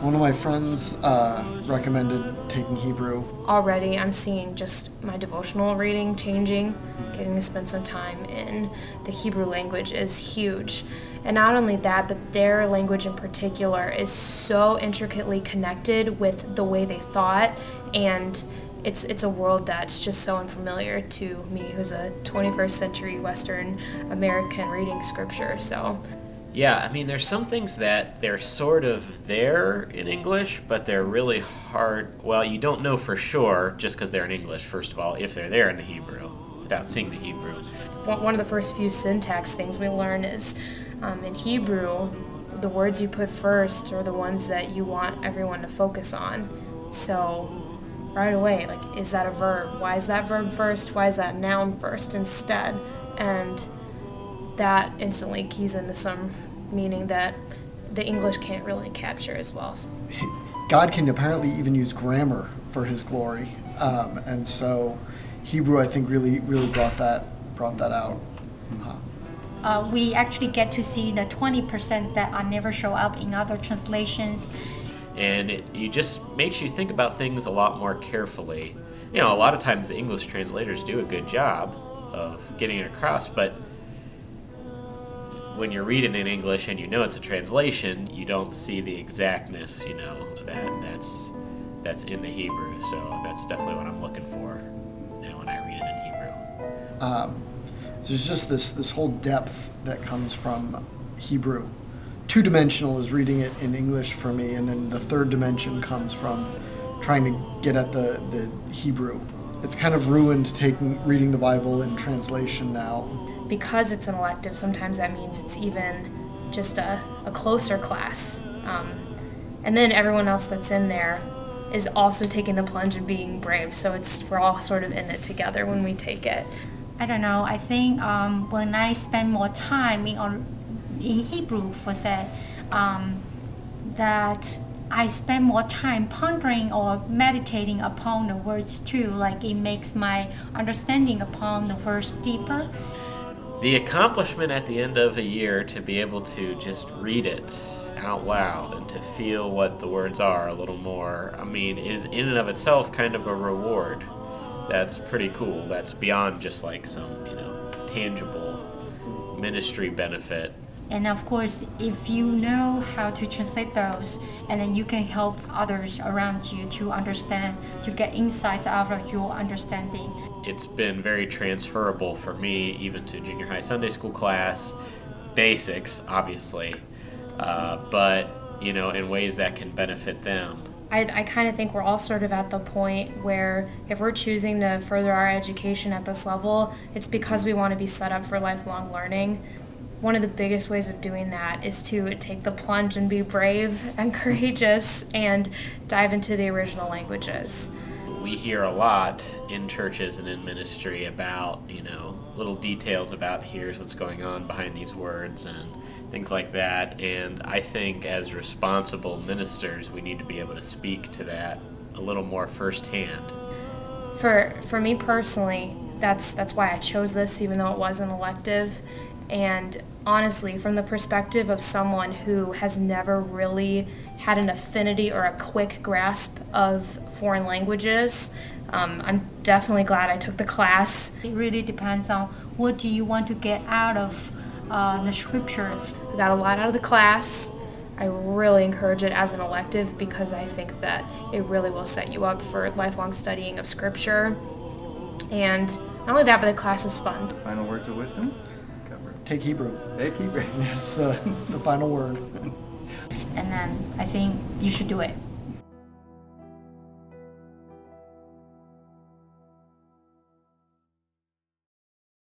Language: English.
One of my friends recommended taking Hebrew. Already I'm seeing just my devotional reading changing. Getting to spend some time in the Hebrew language is huge. And not only that, but their language in particular is so intricately connected with the way they thought, and it's a world that's just so unfamiliar to me, who's a 21st century Western American reading scripture. So Yeah, I mean, there's some things that they're sort of there in English, but they're really hard. Well, you don't know for sure just because they're in English, first of all, if they're there in the Hebrew, without seeing the Hebrew. one of the first few syntax things we learn is in Hebrew, the words you put first are the ones that you want everyone to focus on. So right away, like, is that a verb? Why is that verb first? Why is that noun first instead? And that instantly keys into some meaning that the English can't really capture as well. God can apparently even use grammar for His glory, and so Hebrew, I think, really brought that out. We actually get to see the 20% that are never show up in other translations. And it just makes you think about things a lot more carefully. You know, a lot of times the English translators do a good job of getting it across, but when you're reading in English and you know it's a translation, you don't see the exactness, you know, that's in the Hebrew. So that's definitely what I'm looking for now when I read it in Hebrew. There's just this whole depth that comes from Hebrew. Two-dimensional is reading it in English for me, and then the third dimension comes from trying to get at the Hebrew. It's kind of ruined reading the Bible in translation now. Because it's an elective, sometimes that means it's even just a closer class. And then everyone else that's in there is also taking the plunge and being brave. So we're all sort of in it together when we take it. I don't know. I think when I spend more time in Hebrew, for say, that I spend more time pondering or meditating upon the words too. Like, it makes my understanding upon the verse deeper. The accomplishment at the end of a year to be able to just read it out loud and to feel what the words are a little more, I mean, is in and of itself kind of a reward. That's pretty cool. That's beyond just like some, you know, tangible ministry benefit. And of course, if you know how to translate those, and then you can help others around you to understand, to get insights out of your understanding. It's been very transferable for me, even to junior high Sunday school class, basics, obviously, but, you know, in ways that can benefit them. I kind of think we're all sort of at the point where if we're choosing to further our education at this level, it's because we want to be set up for lifelong learning. One of the biggest ways of doing that is to take the plunge and be brave and courageous and dive into the original languages. We hear a lot in churches and in ministry about, you know, little details about here's what's going on behind these words and things like that. And I think as responsible ministers, we need to be able to speak to that a little more firsthand. For me personally, that's why I chose this, even though it was an elective. And honestly, from the perspective of someone who has never really had an affinity or a quick grasp of foreign languages, I'm definitely glad I took the class. It really depends on what do you want to get out of the scripture. I got a lot out of the class. I really encourage it as an elective because I think that it really will set you up for lifelong studying of scripture. And not only that, but the class is fun. Final words of wisdom? Take Hebrew. Take Hebrew. It's the final word. And then I think you should do it.